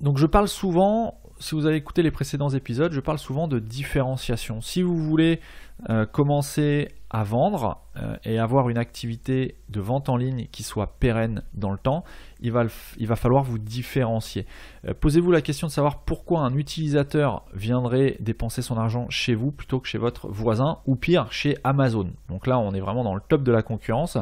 Donc je parle souvent, si vous avez écouté les précédents épisodes, je parle souvent de différenciation. Si vous voulez commencer à vendre et avoir une activité de vente en ligne qui soit pérenne dans le temps, il va falloir vous différencier. Posez-vous la question de savoir pourquoi un utilisateur viendrait dépenser son argent chez vous plutôt que chez votre voisin ou pire chez Amazon. Donc là on est vraiment dans le top de la concurrence.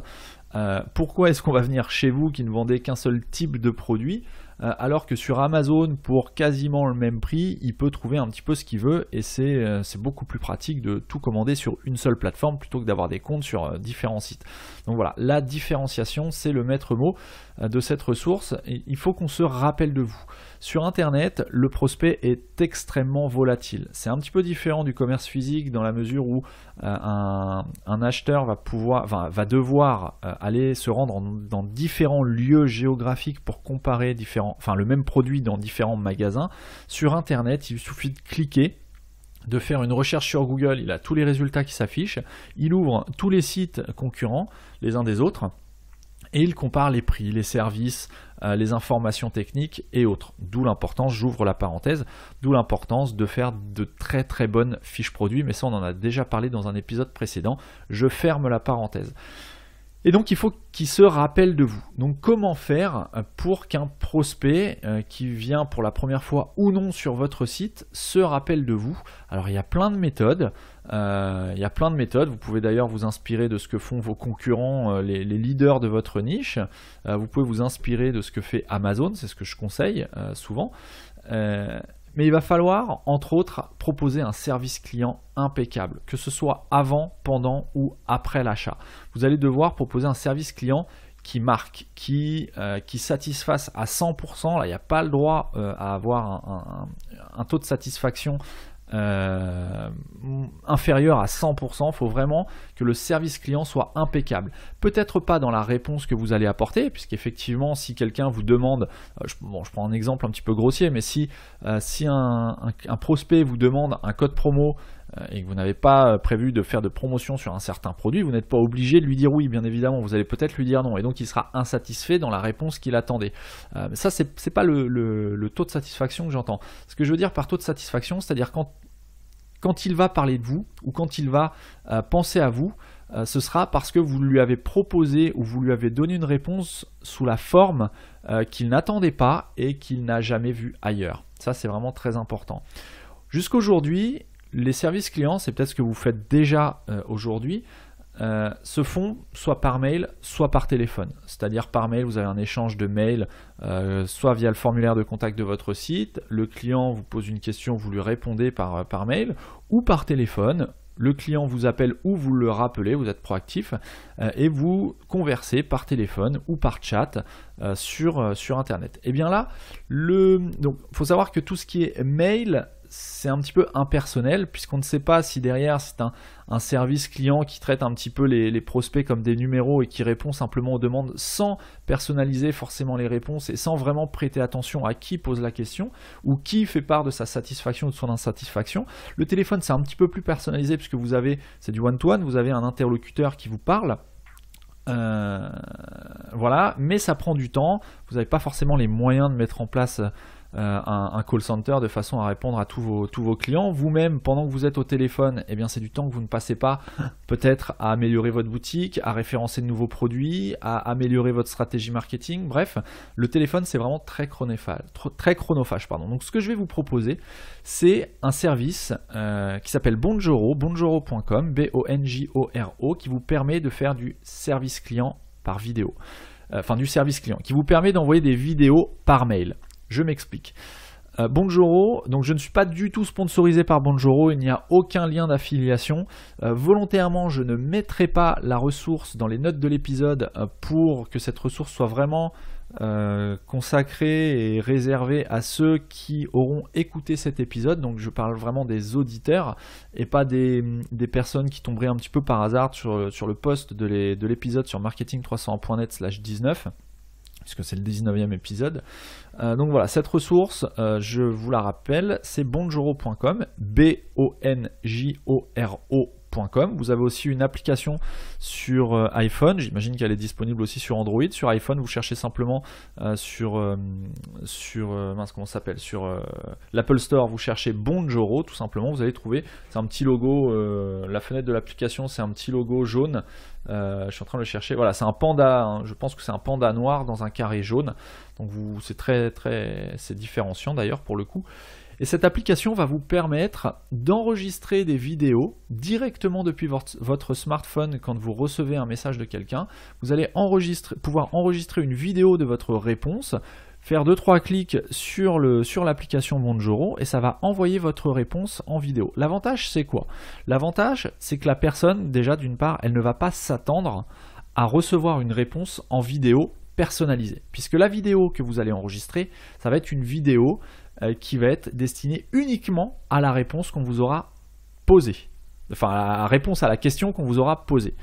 Pourquoi est-ce qu'on va venir chez vous qui ne vendez qu'un seul type de produit alors que sur Amazon pour quasiment le même prix il peut trouver un petit peu ce qu'il veut et c'est beaucoup plus pratique de tout commander sur une seule plateforme plutôt que d'avoir des comptes sur différents sites. Donc voilà, la différenciation c'est le maître mot de cette ressource et il faut qu'on se rappelle de vous. Sur internet le prospect est extrêmement volatile, c'est un petit peu différent du commerce physique dans la mesure où un acheteur va devoir aller se rendre dans différents lieux géographiques pour comparer le même produit dans différents magasins. Sur internet il suffit de cliquer, de faire une recherche sur Google, il a tous les résultats qui s'affichent, il ouvre tous les sites concurrents les uns des autres et il compare les prix, les services, les informations techniques et autres. D'où l'importance, j'ouvre la parenthèse, d'où l'importance de faire de très très bonnes fiches produits, mais ça on en a déjà parlé dans un épisode précédent, je ferme la parenthèse. Et donc il faut qu'il se rappelle de vous. Donc comment faire pour qu'un prospect qui vient pour la première fois ou non sur votre site se rappelle de vous? Alors il y a plein de méthodes. Vous pouvez d'ailleurs vous inspirer de ce que font vos concurrents, les leaders de votre niche. Vous pouvez vous inspirer de ce que fait Amazon, c'est ce que je conseille souvent. Mais il va falloir, entre autres, proposer un service client impeccable, que ce soit avant, pendant ou après l'achat. Vous allez devoir proposer un service client qui marque, qui satisfasse à 100%. Là, il n'y a pas le droit à avoir un taux de satisfaction inférieur à 100%, il faut vraiment que le service client soit impeccable. Peut-être pas dans la réponse que vous allez apporter, puisqu'effectivement si quelqu'un vous demande, je prends un exemple un petit peu grossier, mais si un prospect vous demande un code promo et que vous n'avez pas prévu de faire de promotion sur un certain produit, vous n'êtes pas obligé de lui dire oui, bien évidemment, vous allez peut-être lui dire non, et donc il sera insatisfait dans la réponse qu'il attendait. Ça, c'est pas le taux de satisfaction que j'entends. Ce que je veux dire par taux de satisfaction, c'est-à-dire quand il va parler de vous, ou quand il va penser à vous, ce sera parce que vous lui avez proposé ou vous lui avez donné une réponse sous la forme qu'il n'attendait pas et qu'il n'a jamais vue ailleurs. Ça, c'est vraiment très important. Jusqu'aujourd'hui, les services clients, c'est peut-être ce que vous faites déjà aujourd'hui, se font soit par mail, soit par téléphone. C'est-à-dire par mail, vous avez un échange de mails, soit via le formulaire de contact de votre site, le client vous pose une question, vous lui répondez par mail, ou par téléphone, le client vous appelle ou vous le rappelez, vous êtes proactif, et vous conversez par téléphone ou par chat sur Internet. Et bien là, donc faut savoir que tout ce qui est mail, c'est un petit peu impersonnel puisqu'on ne sait pas si derrière c'est un service client qui traite un petit peu les prospects comme des numéros et qui répond simplement aux demandes sans personnaliser forcément les réponses et sans vraiment prêter attention à qui pose la question ou qui fait part de sa satisfaction ou de son insatisfaction. Le téléphone c'est un petit peu plus personnalisé puisque c'est du one-to-one, vous avez un interlocuteur qui vous parle. Voilà, mais ça prend du temps, vous n'avez pas forcément les moyens de mettre en place un call center de façon à répondre à tous vos clients. Vous-même, pendant que vous êtes au téléphone, eh bien, c'est du temps que vous ne passez pas peut-être à améliorer votre boutique, à référencer de nouveaux produits, à améliorer votre stratégie marketing. Bref, le téléphone, c'est vraiment très chronophage. Donc, ce que je vais vous proposer, c'est un service qui s'appelle Bonjoro, bonjoro.com, B-O-N-J-O-R-O, qui vous permet de faire du service client par vidéo. Du service client, qui vous permet d'envoyer des vidéos par mail. Je m'explique. Bonjoro, donc je ne suis pas du tout sponsorisé par Bonjoro, il n'y a aucun lien d'affiliation. Volontairement, je ne mettrai pas la ressource dans les notes de l'épisode pour que cette ressource soit vraiment consacrée et réservée à ceux qui auront écouté cet épisode. Donc je parle vraiment des auditeurs et pas des personnes qui tomberaient un petit peu par hasard sur le post de l'épisode sur marketing301.net/19. puisque c'est le 19e épisode. Donc voilà, cette ressource, je vous la rappelle, c'est bonjoro.com, bonjoro.com, Vous avez aussi une application sur iPhone, j'imagine qu'elle est disponible aussi sur Android. Sur iPhone, vous cherchez simplement sur l'Apple Store, vous cherchez Bonjoro, tout simplement, vous allez trouver, c'est un petit logo, la fenêtre de l'application, c'est un petit logo jaune. Je suis en train de le chercher. Voilà, c'est un panda, hein, je pense que c'est un panda noir dans un carré jaune. Donc c'est différenciant d'ailleurs pour le coup. Et cette application va vous permettre d'enregistrer des vidéos directement depuis votre smartphone quand vous recevez un message de quelqu'un. Vous allez pouvoir enregistrer une vidéo de votre réponse, faire 2-3 clics sur l'application Bonjoro et ça va envoyer votre réponse en vidéo. L'avantage, c'est quoi? L'avantage, c'est que la personne, déjà d'une part, elle ne va pas s'attendre à recevoir une réponse en vidéo personnalisée. Puisque la vidéo que vous allez enregistrer, ça va être une vidéo qui va être destinée uniquement à la réponse qu'on vous aura posée. Enfin, à la réponse à la question qu'on vous aura posée.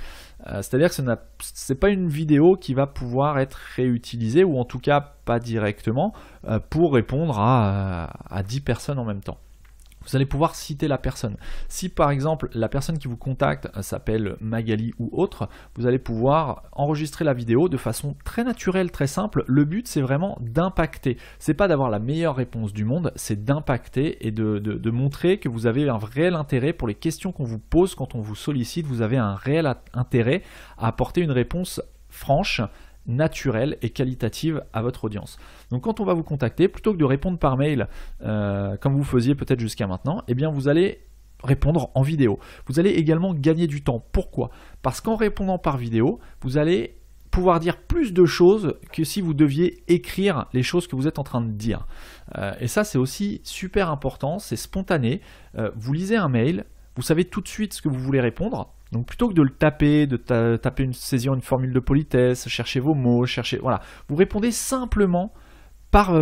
C'est-à-dire que ce n'est pas une vidéo qui va pouvoir être réutilisée, ou en tout cas pas directement, pour répondre à 10 personnes en même temps. Vous allez pouvoir citer la personne. Si par exemple la personne qui vous contacte s'appelle Magali ou autre, vous allez pouvoir enregistrer la vidéo de façon très naturelle, très simple. Le but, c'est vraiment d'impacter. C'est pas d'avoir la meilleure réponse du monde, c'est d'impacter et de montrer que vous avez un réel intérêt pour les questions qu'on vous pose quand on vous sollicite. Vous avez un réel intérêt à apporter une réponse franche, naturelle et qualitative à votre audience. Donc quand on va vous contacter, plutôt que de répondre par mail comme vous faisiez peut-être jusqu'à maintenant, eh bien vous allez répondre en vidéo. Vous allez également gagner du temps. Pourquoi? Parce qu'en répondant par vidéo, vous allez pouvoir dire plus de choses que si vous deviez écrire les choses que vous êtes en train de dire. Et ça, c'est aussi super important, c'est spontané. Vous lisez un mail, vous savez tout de suite ce que vous voulez répondre. Donc plutôt que de le taper, saisir une formule de politesse, chercher vos mots, voilà, vous répondez simplement par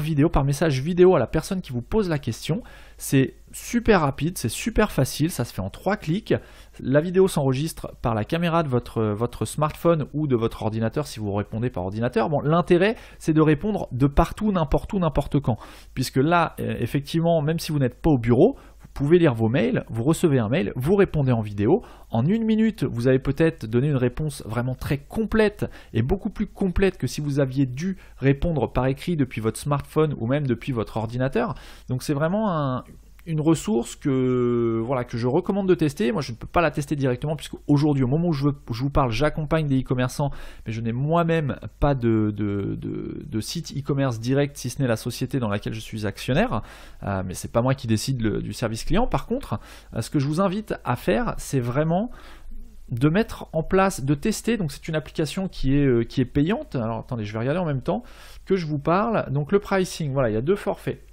vidéo, par message vidéo à la personne qui vous pose la question. C'est super rapide, c'est super facile, ça se fait en 3 clics. La vidéo s'enregistre par la caméra de votre smartphone ou de votre ordinateur si vous répondez par ordinateur. Bon, l'intérêt, c'est de répondre de partout, n'importe quand. Puisque là, effectivement, même si vous n'êtes pas au bureau, vous pouvez lire vos mails, vous recevez un mail, vous répondez en vidéo. En 1 minute, vous avez peut-être donné une réponse vraiment très complète et beaucoup plus complète que si vous aviez dû répondre par écrit depuis votre smartphone ou même depuis votre ordinateur. Donc c'est vraiment une ressource que je recommande de tester. Moi, je ne peux pas la tester directement puisque aujourd'hui, au moment où je vous parle, j'accompagne des e-commerçants, mais je n'ai moi-même pas de site e-commerce direct, si ce n'est la société dans laquelle je suis actionnaire. Mais c'est pas moi qui décide du service client. Par contre, ce que je vous invite à faire, c'est vraiment de mettre en place, de tester. Donc c'est une application qui est payante. Alors attendez, je vais regarder en même temps que je vous parle. Donc le pricing, voilà, il y a 2 forfaits.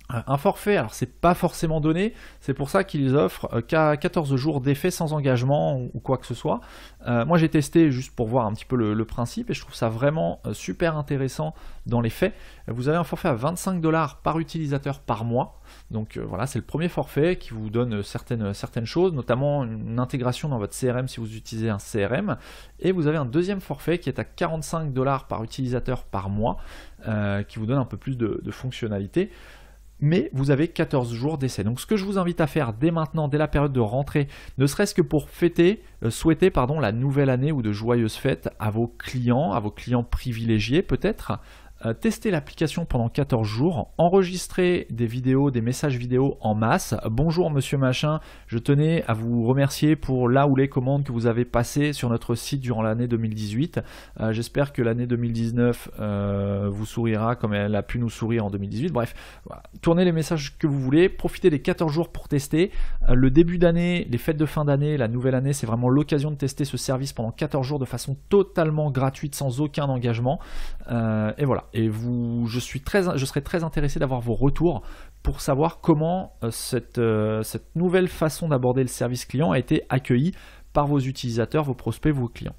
Un forfait, alors c'est pas forcément donné, c'est pour ça qu'ils offrent 14 jours d'effet sans engagement ou quoi que ce soit. Moi j'ai testé juste pour voir un petit peu le principe et je trouve ça vraiment super intéressant dans les faits. Vous avez un forfait à 25 $ par utilisateur par mois. Donc voilà, c'est le premier forfait qui vous donne certaines choses, notamment une intégration dans votre CRM si vous utilisez un CRM. Et vous avez un deuxième forfait qui est à 45 $ par utilisateur par mois, qui vous donne un peu plus de fonctionnalités. Mais vous avez 14 jours d'essai. Donc ce que je vous invite à faire dès maintenant, dès la période de rentrée, ne serait-ce que pour souhaiter la nouvelle année ou de joyeuses fêtes à vos clients privilégiés peut-être, tester l'application pendant 14 jours, enregistrer des vidéos, des messages vidéo en masse. Bonjour monsieur machin, je tenais à vous remercier pour la ou les commandes que vous avez passées sur notre site durant l'année 2018. J'espère que l'année 2019 vous sourira comme elle a pu nous sourire en 2018. Bref, voilà. Tournez les messages que vous voulez, profitez des 14 jours pour tester. Le début d'année, les fêtes de fin d'année, la nouvelle année, c'est vraiment l'occasion de tester ce service pendant 14 jours de façon totalement gratuite, sans aucun engagement. Et voilà. Et je serais très intéressé d'avoir vos retours pour savoir comment cette nouvelle façon d'aborder le service client a été accueillie par vos utilisateurs, vos prospects, vos clients.